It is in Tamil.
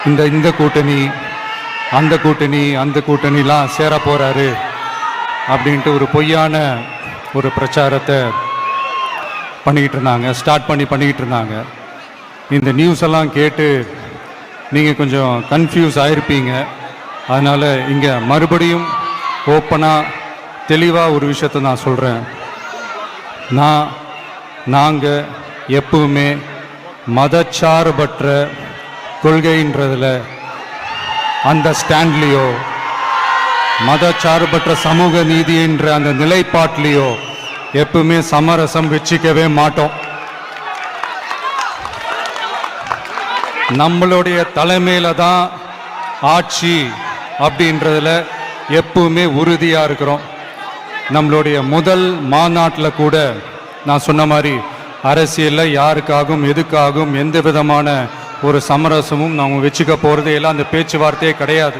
இந்த கூட்டணி அந்த கூட்டணி அந்த கூட்டணிலாம் சேர போறாரு அப்படின்ட்டு ஒரு பொய்யான ஒரு பிரச்சாரத்தை பண்ணிக்கிட்டு இருந்தாங்க. இந்த நியூஸ் எல்லாம் கேட்டு நீங்கள் கொஞ்சம் கன்ஃபியூஸ் ஆயிருப்பீங்க. அதனால் இங்கே மறுபடியும் ஓப்பனாக தெளிவாக ஒரு விஷயத்தை நான் சொல்கிறேன். நாங்கள் எப்பவுமே மதச்சார்பற்ற கொள்கைன்றதில் அந்த ஸ்டாண்ட்லேயோ மதச்சார்பற்ற சமூக நீதி என்ற அந்த நிலைப்பாட்டிலேயோ எப்பவுமே சமரசம் வச்சுக்கவே மாட்டோம். நம்மளுடைய தலைமையில தான் ஆட்சி அப்படின்றதுல எப்பவுமே உறுதியா இருக்கிறோம். நம்மளுடைய முதல் மாநாட்டில் கூட நான் சொன்ன மாதிரி அரசியலில் யாருக்காகவும் எதுக்காகவும் எந்த விதமான ஒரு சமரசமும் நாங்கள் வச்சுக்க போகிறதே இல்லை. அந்த பேச்சுவார்த்தையே கிடையாது.